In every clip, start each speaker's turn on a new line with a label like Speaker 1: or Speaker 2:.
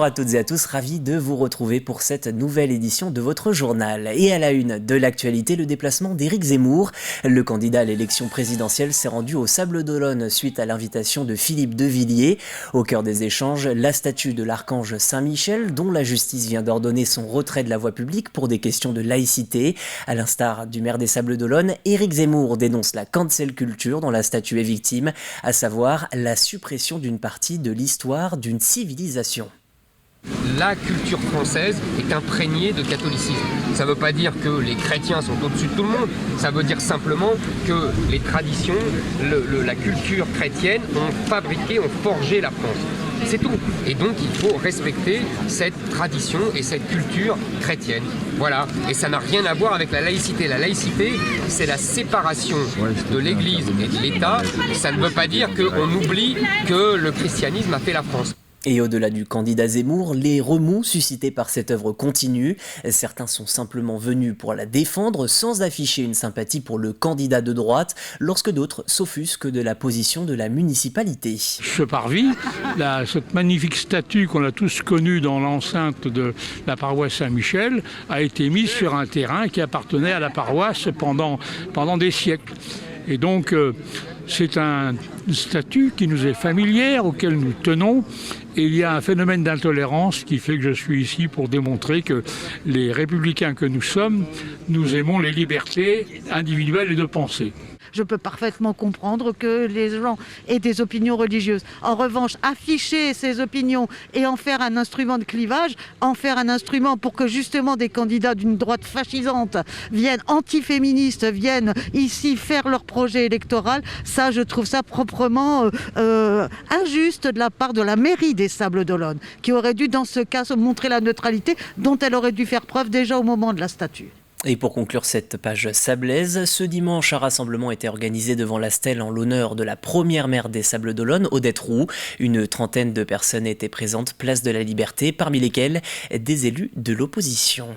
Speaker 1: Bonjour à toutes et à tous, ravi de vous retrouver pour cette nouvelle édition de votre journal. Et à la une de l'actualité, le déplacement d'Éric Zemmour. Le candidat à l'élection présidentielle s'est rendu au Sables d'Olonne suite à l'invitation de Philippe de Villiers. Au cœur des échanges, la statue de l'archange Saint-Michel, dont la justice vient d'ordonner son retrait de la voie publique pour des questions de laïcité. À l'instar du maire des Sables d'Olonne, Éric Zemmour dénonce la cancel culture dont la statue est victime, à savoir la suppression d'une partie de l'histoire d'une civilisation.
Speaker 2: La culture française est imprégnée de catholicisme. Ça ne veut pas dire que les chrétiens sont au-dessus de tout le monde, ça veut dire simplement que les traditions, la culture chrétienne ont fabriqué, ont forgé la France. C'est tout. Et donc il faut respecter cette tradition et cette culture chrétienne. Voilà. Et ça n'a rien à voir avec la laïcité. La laïcité, c'est la séparation de l'Église et de l'État. Ça ne veut pas dire qu'on oublie que le christianisme a fait la France.
Speaker 1: Et au-delà du candidat Zemmour, les remous suscités par cette œuvre continuent. Certains sont simplement venus pour la défendre sans afficher une sympathie pour le candidat de droite, lorsque d'autres s'offusquent de la position de la municipalité.
Speaker 3: Ce parvis, cette magnifique statue qu'on a tous connue dans l'enceinte de la paroisse Saint-Michel, a été mise sur un terrain qui appartenait à la paroisse pendant des siècles. Et donc, c'est une statue qui nous est familière, auquel nous tenons. Et il y a un phénomène d'intolérance qui fait que je suis ici pour démontrer que les républicains que nous sommes, nous aimons les libertés individuelles et de pensée.
Speaker 4: Je peux parfaitement comprendre que les gens aient des opinions religieuses. En revanche, afficher ces opinions et en faire un instrument de clivage, en faire un instrument pour que justement des candidats d'une droite fascisante viennent, antiféministes, viennent ici faire leur projet électoral, ça, je trouve ça proprement injuste de la part de la mairie des Sables d'Olonne, qui aurait dû, dans ce cas, se montrer la neutralité dont elle aurait dû faire preuve déjà au moment de la statue.
Speaker 1: Et pour conclure cette page sablaise, ce dimanche, un rassemblement était organisé devant la stèle en l'honneur de la première maire des Sables d'Olonne, Odette Roux. Une trentaine de personnes étaient présentes, place de la Liberté, parmi lesquelles des élus de l'opposition.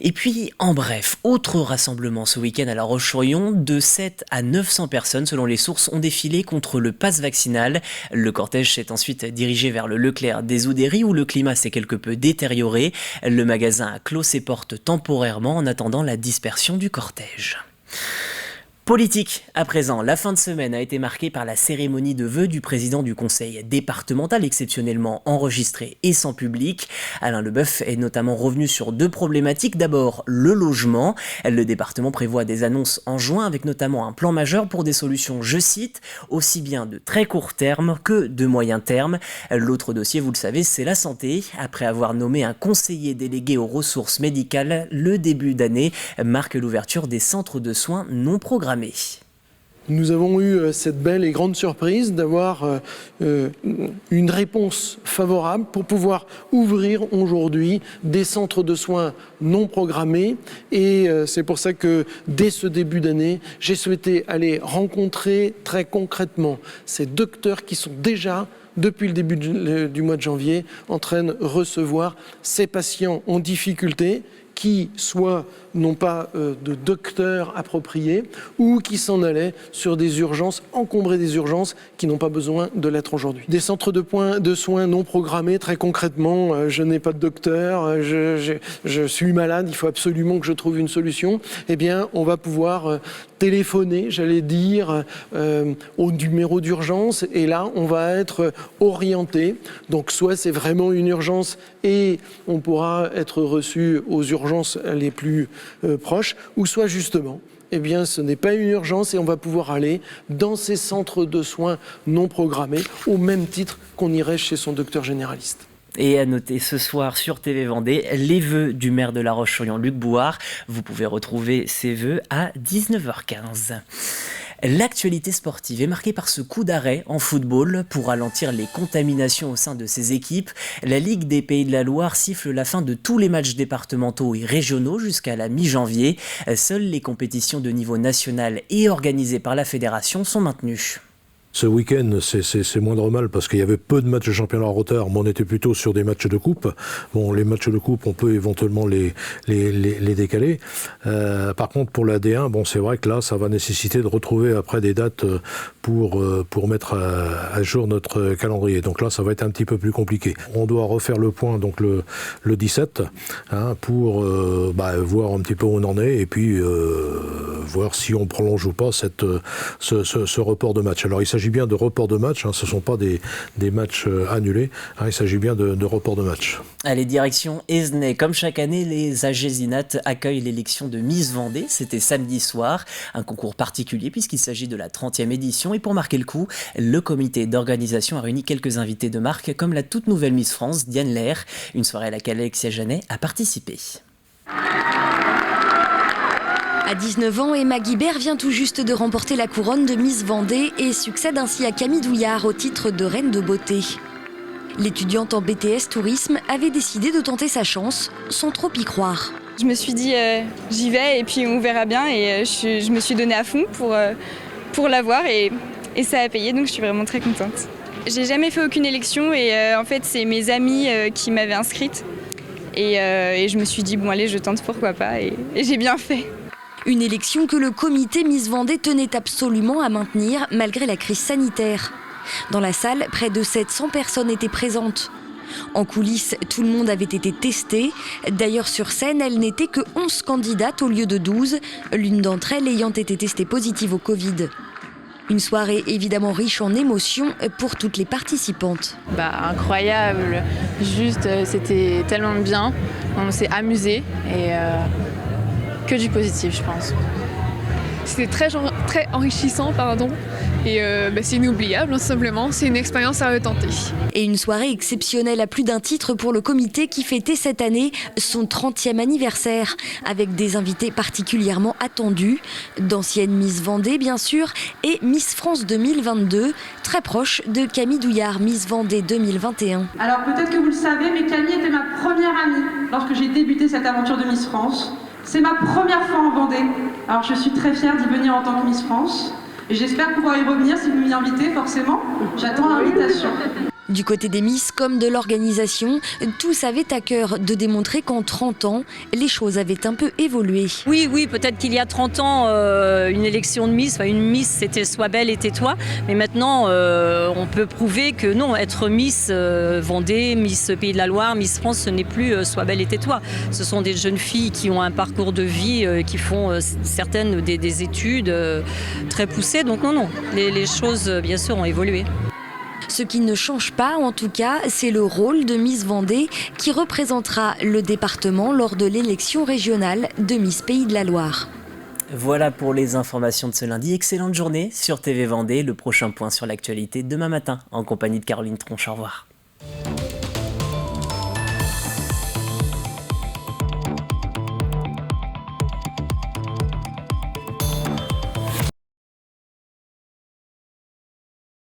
Speaker 1: Et puis, en bref, autre rassemblement ce week-end à La Roche-sur-Yon, de 7 à 900 personnes, selon les sources, ont défilé contre le pass vaccinal. Le cortège s'est ensuite dirigé vers le Leclerc des Oudéries, où le climat s'est quelque peu détérioré. Le magasin a clos ses portes temporairement en attendant la dispersion du cortège. Politique, à présent, la fin de semaine a été marquée par la cérémonie de vœux du président du conseil départemental, exceptionnellement enregistré et sans public. Alain Leboeuf est notamment revenu sur deux problématiques. D'abord, le logement. Le département prévoit des annonces en juin avec notamment un plan majeur pour des solutions, je cite, aussi bien de très court terme que de moyen terme. L'autre dossier, vous le savez, c'est la santé. Après avoir nommé un conseiller délégué aux ressources médicales, le début d'année marque l'ouverture des centres de soins non programmés.
Speaker 5: Nous avons eu cette belle et grande surprise d'avoir une réponse favorable pour pouvoir ouvrir aujourd'hui des centres de soins non programmés. Et c'est pour ça que dès ce début d'année, j'ai souhaité aller rencontrer très concrètement ces docteurs qui sont déjà, depuis le début du mois de janvier, en train de recevoir ces patients en difficulté qui soit n'ont pas de docteur approprié ou qui s'en allaient sur des urgences, encombrer des urgences qui n'ont pas besoin de l'être aujourd'hui. Des centres de soins non programmés, très concrètement, je n'ai pas de docteur, je suis malade, il faut absolument que je trouve une solution. Eh bien, on va pouvoir téléphoner, j'allais dire, au numéro d'urgence et là, on va être orienté. Donc, soit c'est vraiment une urgence et on pourra être reçu aux urgences les plus proches, ou soit justement, eh bien, ce n'est pas une urgence et on va pouvoir aller dans ces centres de soins non programmés au même titre qu'on irait chez son docteur généraliste.
Speaker 1: Et à noter ce soir sur TV Vendée, les vœux du maire de La Roche-sur-Yon, Luc Bouard. Vous pouvez retrouver ces vœux à 19h15. L'actualité sportive est marquée par ce coup d'arrêt en football pour ralentir les contaminations au sein de ses équipes. La Ligue des Pays de la Loire siffle la fin de tous les matchs départementaux et régionaux jusqu'à la mi-janvier. Seules les compétitions de niveau national et organisées par la fédération sont maintenues.
Speaker 6: Ce week-end, c'est moindre mal parce qu'il y avait peu de matchs de championnat en retard, mais on était plutôt sur des matchs de coupe. Bon, les matchs de coupe, on peut éventuellement les décaler. Par contre, pour la D1, bon, c'est vrai que là, ça va nécessiter de retrouver après des dates pour mettre à jour notre calendrier. Donc là, ça va être un petit peu plus compliqué. On doit refaire le point donc le 17 pour voir un petit peu où on en est et puis voir si on prolonge ou pas ce report de match. Alors il s'agit bien de report de match, ce ne sont pas des matchs annulés, il s'agit bien de report de match.
Speaker 1: Allez, direction Esnay. Comme chaque année, les Agésinat accueillent l'élection de Miss Vendée. C'était samedi soir, un concours particulier puisqu'il s'agit de la 30e édition. Et pour marquer le coup, le comité d'organisation a réuni quelques invités de marque comme la toute nouvelle Miss France, Diane Lair, une soirée à laquelle Alexia Janet a participé.
Speaker 7: À 19 ans, Emma Guibert vient tout juste de remporter la couronne de Miss Vendée et succède ainsi à Camille Douillard au titre de reine de beauté. L'étudiante en BTS Tourisme avait décidé de tenter sa chance sans trop y croire.
Speaker 8: Je me suis dit j'y vais et puis on verra bien et je me suis donnée à fond pour l'avoir et ça a payé, donc je suis vraiment très contente. J'ai jamais fait aucune élection et en fait c'est mes amis qui m'avaient inscrite et je me suis dit bon allez je tente, pourquoi pas, et j'ai bien fait.
Speaker 7: Une élection que le comité Miss Vendée tenait absolument à maintenir malgré la crise sanitaire. Dans la salle, près de 700 personnes étaient présentes. En coulisses, tout le monde avait été testé. D'ailleurs, sur scène, elle n'était que 11 candidates au lieu de 12, l'une d'entre elles ayant été testée positive au Covid. Une soirée évidemment riche en émotions pour toutes les participantes.
Speaker 9: Incroyable, juste c'était tellement bien, on s'est amusé et que du positif je pense.
Speaker 10: C'était très enrichissant, et c'est inoubliable, simplement. C'est une expérience à retenter.
Speaker 7: Et une soirée exceptionnelle à plus d'un titre pour le comité qui fêtait cette année son 30e anniversaire, avec des invités particulièrement attendus, d'anciennes Miss Vendée bien sûr, et Miss France 2022, très proche de Camille Douillard, Miss Vendée 2021.
Speaker 11: Alors peut-être que vous le savez, mais Camille était ma première amie lorsque j'ai débuté cette aventure de Miss France. C'est ma première fois en Vendée, alors je suis très fière d'y venir en tant que Miss France. Et j'espère pouvoir y revenir si vous m'y invitez, forcément. J'attends l'invitation.
Speaker 7: Du côté des Miss comme de l'organisation, tous avaient à cœur de démontrer qu'en 30 ans, les choses avaient un peu évolué.
Speaker 12: Oui, peut-être qu'il y a 30 ans, une élection de Miss, une Miss c'était Sois belle et tais-toi, mais maintenant on peut prouver que non, être Miss Vendée, Miss Pays de la Loire, Miss France, ce n'est plus Sois belle et tais-toi. Ce sont des jeunes filles qui ont un parcours de vie, qui font certaines des études très poussées, donc non, les choses bien sûr ont évolué.
Speaker 7: Ce qui ne change pas, en tout cas, c'est le rôle de Miss Vendée qui représentera le département lors de l'élection régionale de Miss Pays de la Loire.
Speaker 1: Voilà pour les informations de ce lundi. Excellente journée sur TV Vendée. Le prochain point sur l'actualité demain matin en compagnie de Caroline Tronche. Au revoir.